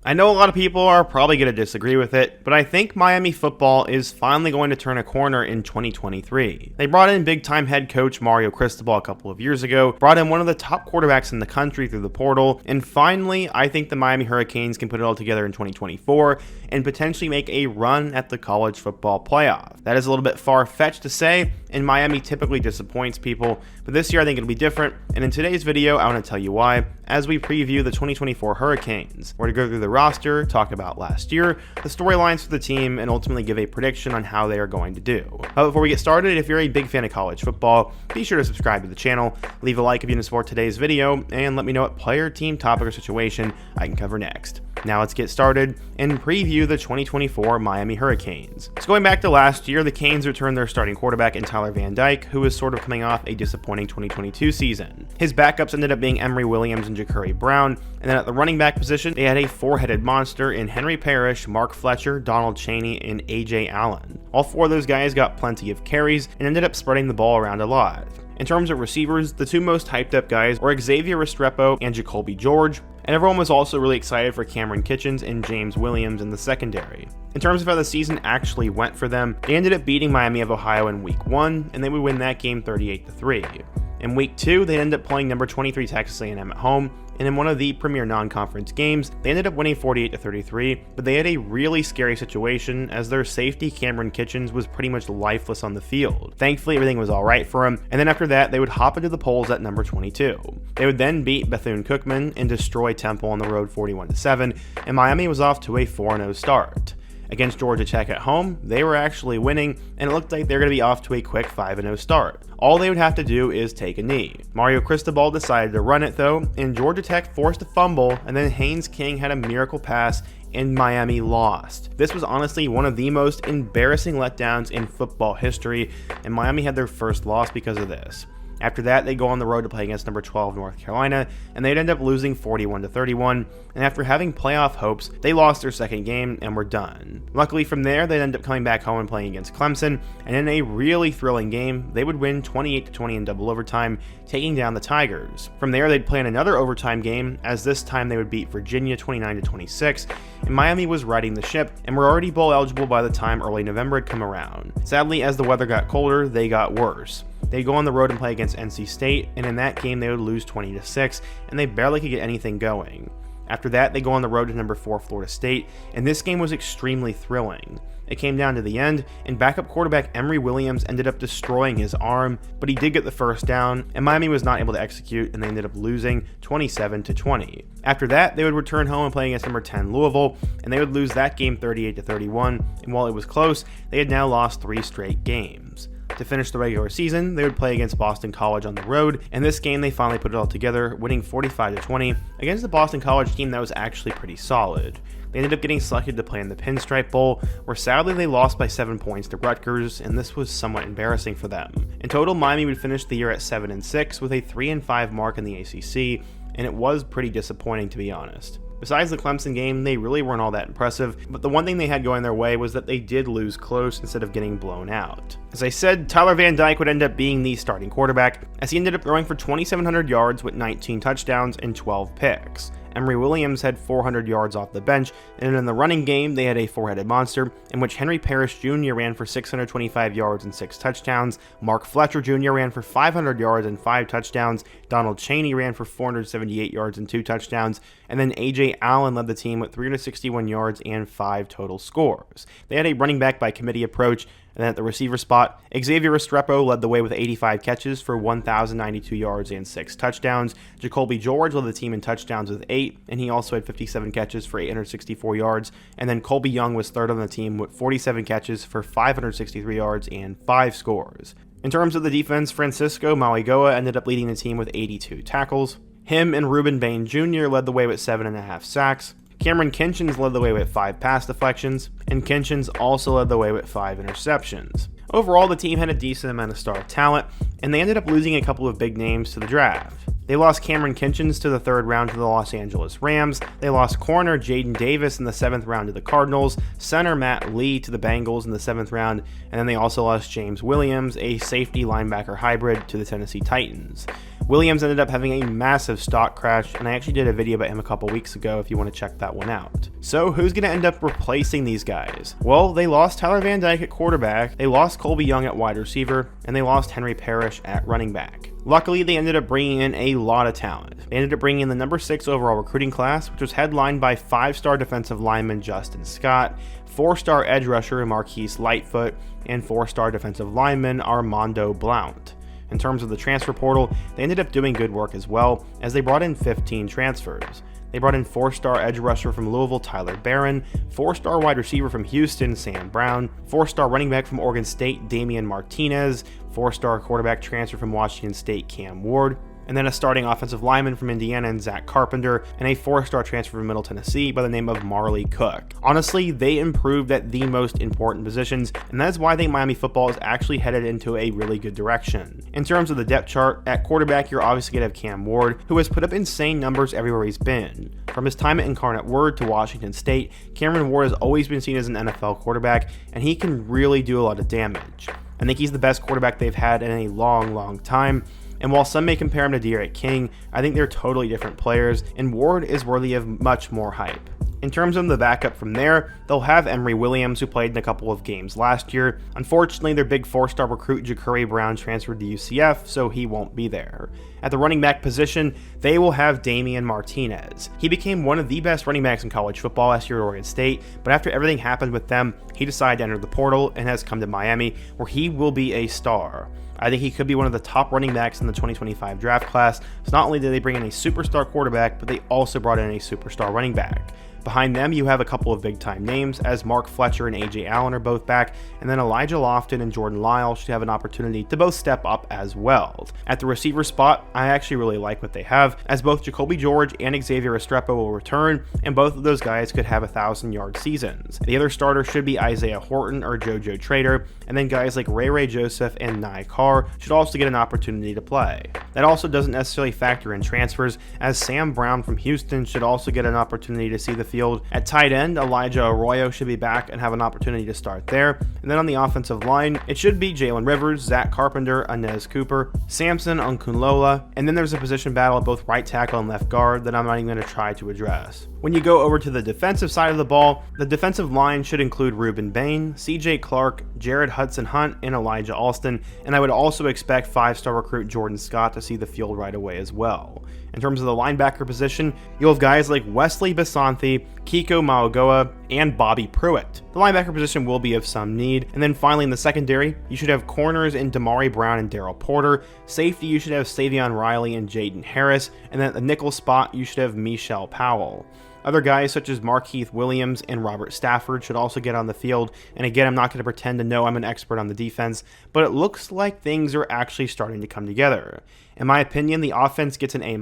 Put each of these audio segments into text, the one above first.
I know a lot of people are probably going to disagree with it, but I think Miami football is finally going to turn a corner in 2023. They brought in big-time head coach Mario Cristobal a couple of years ago, brought in one of the top quarterbacks in the country through the portal, and finally, I think the Miami Hurricanes can put it all together in 2024 and potentially make a run at the college football playoff. That is a little bit far-fetched to say, and Miami typically disappoints people, but this year I think it'll be different, and in today's video, I want to tell you why, as we preview the 2024 Hurricanes. We're going to go through the roster, talk about last year, the storylines for the team, and ultimately give a prediction on how they are going to do. But before we get started, if you're a big fan of college football, be sure to subscribe to the channel, leave a like if you want to support today's video, and let me know what player, team, topic, or situation I can cover next. Now let's get started and preview the 2024 Miami Hurricanes. So going back to last year, the Canes returned their starting quarterback in Tyler Van Dyke, who was sort of coming off a disappointing 2022 season. His backups ended up being Emory Williams and Ja'Cory Brown, and then at the running back position, they had a four-headed monster in Henry Parrish, Mark Fletcher, Donald Chaney, and A.J. Allen. All four of those guys got plenty of carries and ended up spreading the ball around a lot. In terms of receivers, the two most hyped up guys were Xavier Restrepo and Jacoby George, and everyone was also really excited for Cameron Kitchens and James Williams in the secondary. In terms of how the season actually went for them, they ended up beating Miami of Ohio in Week 1, and they would win that game 38-3. In Week 2, they ended up playing number 23 Texas A&M at home, and in one of the premier non-conference games, they ended up winning 48-33, but they had a really scary situation as their safety Cameron Kitchens was pretty much lifeless on the field. Thankfully, everything was alright for him, and then after that, they would hop into the polls at number 22. They would then beat Bethune-Cookman and destroy Temple on the road 41-7, and Miami was off to a 4-0 start. Against Georgia Tech at home, they were actually winning, and it looked like they were going to be off to a quick 5-0 start. All they would have to do is take a knee. Mario Cristobal decided to run it though, and Georgia Tech forced a fumble, and then Haynes King had a miracle pass, and Miami lost. This was honestly one of the most embarrassing letdowns in football history, and Miami had their first loss because of this. After that, they go on the road to play against number 12 North Carolina, and they'd end up losing 41-31, and after having playoff hopes, they lost their second game and were done. Luckily from there, they'd end up coming back home and playing against Clemson, and in a really thrilling game, they would win 28-20 in double overtime, taking down the Tigers. From there, they'd play in another overtime game, as this time they would beat Virginia 29-26, and Miami was riding the ship, and were already bowl eligible by the time early November had come around. Sadly, as the weather got colder, they got worse. They'd go on the road and play against NC State, and in that game they would lose 20-6, and they barely could get anything going. After that, they go on the road to number 4 Florida State, and this game was extremely thrilling. It came down to the end, and backup quarterback Emory Williams ended up destroying his arm, but he did get the first down, and Miami was not able to execute, and they ended up losing 27-20. After that, they would return home and play against number 10 Louisville, and they would lose that game 38-31, and while it was close, they had now lost 3 straight games. To finish the regular season, they would play against Boston College on the road, and this game they finally put it all together, winning 45-20 against the Boston College team that was actually pretty solid. They ended up getting selected to play in the Pinstripe Bowl, where sadly they lost by 7 points to Rutgers, and this was somewhat embarrassing for them. In total, Miami would finish the year at 7-6 with a 3-5 mark in the ACC, and it was pretty disappointing to be honest. Besides the Clemson game, they really weren't all that impressive, but the one thing they had going their way was that they did lose close instead of getting blown out. As I said, Tyler Van Dyke would end up being the starting quarterback, as he ended up throwing for 2,700 yards with 19 touchdowns and 12 picks. Emory Williams had 400 yards off the bench, and in the running game, they had a four-headed monster, in which Henry Parrish Jr. ran for 625 yards and 6 touchdowns, Mark Fletcher Jr. ran for 500 yards and 5 touchdowns, Donald Chaney ran for 478 yards and 2 touchdowns, and then A.J. Allen led the team with 361 yards and 5 total scores. They had a running back by committee approach, and then at the receiver spot, Xavier Restrepo led the way with 85 catches for 1,092 yards and 6 touchdowns. Jacoby George led the team in touchdowns with 8, and he also had 57 catches for 864 yards. And then Colby Young was third on the team with 47 catches for 563 yards and 5 scores. In terms of the defense, Francisco Mauigoa ended up leading the team with 82 tackles. Him and Reuben Bain Jr. led the way with 7.5 sacks. Cameron Kitchens led the way with 5 pass deflections, and Kitchens also led the way with 5 interceptions. Overall, the team had a decent amount of star talent, and they ended up losing a couple of big names to the draft. They lost Cameron Kinchens to the 3rd round to the Los Angeles Rams. They lost corner Jaden Davis in the 7th round to the Cardinals, center Matt Lee to the Bengals in the 7th round, and then they also lost James Williams, a safety linebacker hybrid, to the Tennessee Titans. Williams ended up having a massive stock crash, and I actually did a video about him a couple weeks ago if you want to check that one out. So who's going to end up replacing these guys? Well, they lost Tyler Van Dyke at quarterback, they lost Colby Young at wide receiver, and they lost Henry Parrish at running back. Luckily, they ended up bringing in a lot of talent. They ended up bringing in the number 6 overall recruiting class, which was headlined by 5-star defensive lineman Justin Scott, 4-star edge rusher Marquise Lightfoot, and 4-star defensive lineman Armando Blount. In terms of the transfer portal, they ended up doing good work as well, as they brought in 15 transfers. They brought in 4-star edge rusher from Louisville, Tyler Barron, 4-star wide receiver from Houston, Sam Brown, 4-star running back from Oregon State, Damian Martinez, 4-star quarterback transfer from Washington State, Cam Ward, and then a starting offensive lineman from Indiana in Zach Carpenter, and a 4-star transfer from Middle Tennessee by the name of Marley Cook. Honestly, they improved at the most important positions, and that's why I think Miami football is actually headed into a really good direction. In terms of the depth chart, at quarterback, you're obviously going to have Cam Ward, who has put up insane numbers everywhere he's been. From his time at Incarnate Word to Washington State, Cameron Ward has always been seen as an NFL quarterback, and he can really do a lot of damage. I think he's the best quarterback they've had in a long time. And while some may compare him to De'Aaron King, I think they're totally different players, and Ward is worthy of much more hype. In terms of the backup from there, they'll have Emory Williams, who played in a couple of games last year. Unfortunately, their big 4-star recruit Ja'Curry Brown transferred to UCF, so he won't be there. At the running back position, they will have Damian Martinez. He became one of the best running backs in college football last year at Oregon State, but after everything happened with them, he decided to enter the portal and has come to Miami, where he will be a star. I think he could be one of the top running backs in the 2025 draft class. So not only did they bring in a superstar quarterback, but they also brought in a superstar running back. Behind them, you have a couple of big-time names, as Mark Fletcher and A.J. Allen are both back, and then Elijah Lofton and Jordan Lyle should have an opportunity to both step up as well. At the receiver spot, I actually really like what they have, as both Jacoby George and Xavier Restrepo will return, and both of those guys could have 1,000-yard seasons. The other starter should be Isaiah Horton or JoJo Trader, and then guys like Ray Joseph and Nye Carr should also get an opportunity to play. That also doesn't necessarily factor in transfers, as Sam Brown from Houston should also get an opportunity to see the field. At tight end, Elijah Arroyo should be back and have an opportunity to start there. And then on the offensive line, it should be Jalen Rivers, Zach Carpenter, Inez Cooper, Samson Unkunlola, and then there's a position battle at both right tackle and left guard that I'm not even going to try to address. When you go over to the defensive side of the ball, the defensive line should include Ruben Bain, CJ Clark, Jared Hudson Hunt, and Elijah Alston, and I would also expect 5-star recruit Jordan Scott to see the field right away as well. In terms of the linebacker position, you'll have guys like Wesley Basanthi, Kiko Maogoa, and Bobby Pruitt. The linebacker position will be of some need. And then finally in the secondary, you should have corners in Damari Brown and Daryl Porter. Safety, you should have Savion Riley and Jaden Harris. And then at the nickel spot, you should have Michelle Powell. Other guys such as Markeith Williams and Robert Stafford should also get on the field. And again, I'm not going to pretend to know I'm an expert on the defense, but it looks like things are actually starting to come together. In my opinion, the offense gets an A-,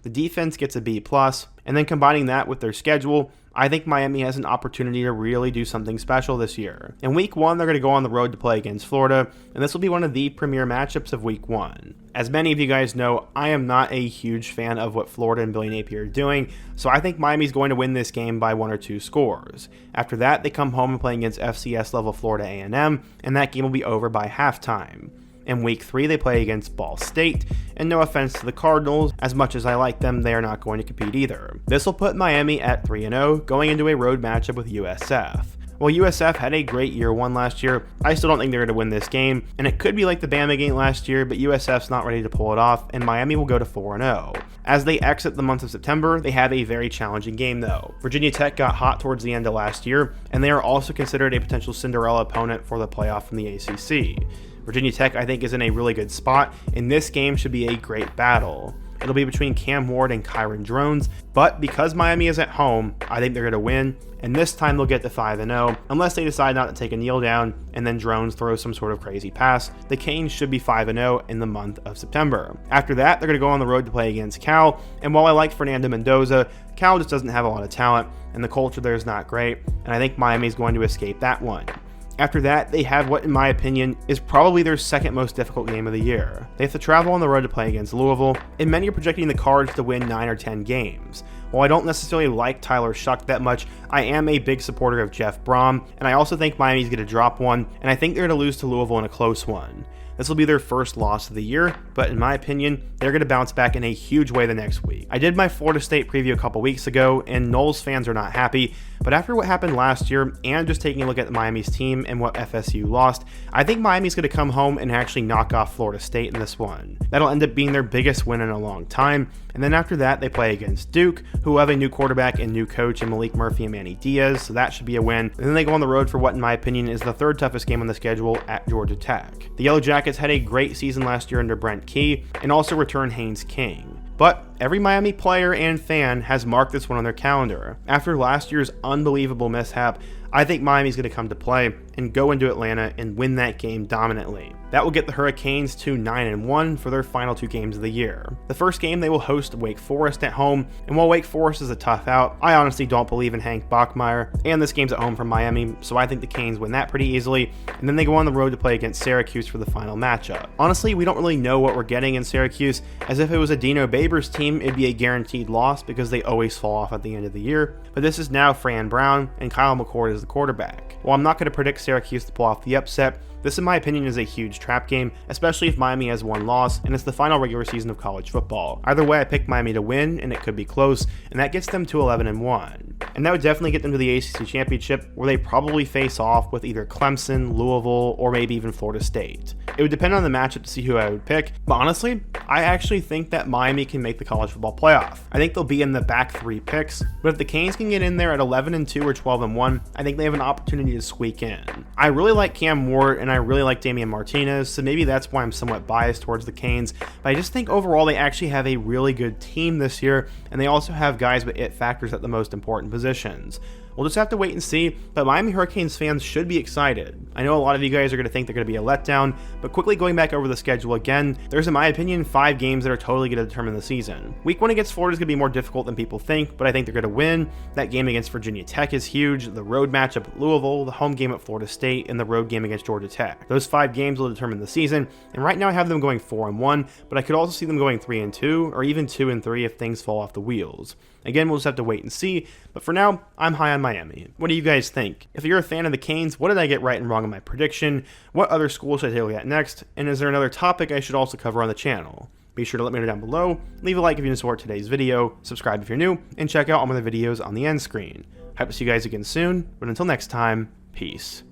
the defense gets a B+, and then combining that with their schedule, I think Miami has an opportunity to really do something special this year. In Week 1, they're going to go on the road to play against Florida, and this will be one of the premier matchups of Week 1. As many of you guys know, I am not a huge fan of what Florida and Billy Napier are doing, so I think Miami's going to win this game by 1 or 2 scores. After that, they come home and play against FCS level Florida A&M, and that game will be over by halftime. In Week 3, they play against Ball State, and no offense to the Cardinals, as much as I like them, they are not going to compete either. This will put Miami at 3-0, going into a road matchup with USF. While USF had a great year 1 last year, I still don't think they're going to win this game, and it could be like the Bama game last year, but USF's not ready to pull it off, and Miami will go to 4-0. As they exit the month of September, they have a very challenging game though. Virginia Tech got hot towards the end of last year, and they are also considered a potential Cinderella opponent for the playoff from the ACC. Virginia Tech, I think, is in a really good spot, and this game should be a great battle. It'll be between Cam Ward and Kyron Drones, but because Miami is at home, I think they're going to win, and this time they'll get to 5-0, unless they decide not to take a kneel down, and then Drones throws some sort of crazy pass. The Canes should be 5-0 in the month of September. After that, they're going to go on the road to play against Cal, and while I like Fernando Mendoza, Cal just doesn't have a lot of talent, and the culture there is not great, and I think Miami's going to escape that one. After that, they have what, in my opinion, is probably their second most difficult game of the year. They have to travel on the road to play against Louisville, and many are projecting the Cards to win 9 or 10 games. While I don't necessarily like Tyler Shuck that much, I am a big supporter of Jeff Brom, and I also think Miami's going to drop one, and I think they're going to lose to Louisville in a close one. This will be their first loss of the year, but in my opinion, they're going to bounce back in a huge way the next week. I did my Florida State preview a couple weeks ago, and Noles fans are not happy, but after what happened last year, and just taking a look at Miami's team and what FSU lost, I think Miami's going to come home and actually knock off Florida State in this one. That'll end up being their biggest win in a long time, and then after that, they play against Duke, who have a new quarterback and new coach in Malik Murphy and Manny Diaz, so that should be a win. And then they go on the road for what, in my opinion, is the third toughest game on the schedule at Georgia Tech. The Yellow Jackets had a great season last year under Brent Key, and also returned Haynes King. But every Miami player and fan has marked this one on their calendar. After last year's unbelievable mishap, I think Miami's going to come to play and go into Atlanta and win that game dominantly. That will get the Hurricanes to 9-1 for their final 2 games of the year. The first game they will host Wake Forest at home, and while Wake Forest is a tough out, I honestly don't believe in Hank Bachmeier, and this game's at home from Miami, so I think the Canes win that pretty easily, and then they go on the road to play against Syracuse for the final matchup. Honestly, we don't really know what we're getting in Syracuse, as if it was a Dino Babers team, it'd be a guaranteed loss because they always fall off at the end of the year, but this is now Fran Brown, and Kyle McCord is the quarterback. While I'm not going to predict Syracuse to pull off the upset, this in my opinion is a huge trap game, especially if Miami has one loss and it's the final regular season of college football. Either way, I picked Miami to win, and it could be close, and that gets them to 11-1. And that would definitely get them to the ACC Championship, where they probably face off with either Clemson, Louisville, or maybe even Florida State. It would depend on the matchup to see who I would pick, but honestly, I actually think that Miami can make the college football playoff. I think they'll be in the back 3 picks, but if the Canes can get in there at 11-2 or 12-1, I think they have an opportunity to squeak in. I really like Cam Ward, and I really like Damian Martinez, so maybe that's why I'm somewhat biased towards the Canes, but I just think overall they actually have a really good team this year, and they also have guys with it factors at the most important positions. We'll just have to wait and see, but Miami Hurricanes fans should be excited. I know a lot of you guys are going to think they're going to be a letdown, but quickly going back over the schedule again, there's in my opinion 5 games that are totally going to determine the season. Week 1 against Florida is going to be more difficult than people think, but I think they're going to win. That game against Virginia Tech is huge, the road matchup at Louisville, the home game at Florida State, and the road game against Georgia Tech. Those 5 games will determine the season, and right now I have them going 4-1, but I could also see them going 3-2, or even 2-3 if things fall off the wheels. Again, we'll just have to wait and see, but for now, I'm high on Miami. What do you guys think? If you're a fan of the Canes, what did I get right and wrong in my prediction? What other schools should I take a look at next? And is there another topic I should also cover on the channel? Be sure to let me know down below, leave a like if you support today's video, subscribe if you're new, and check out all my other videos on the end screen. Hope to see you guys again soon, but until next time, peace.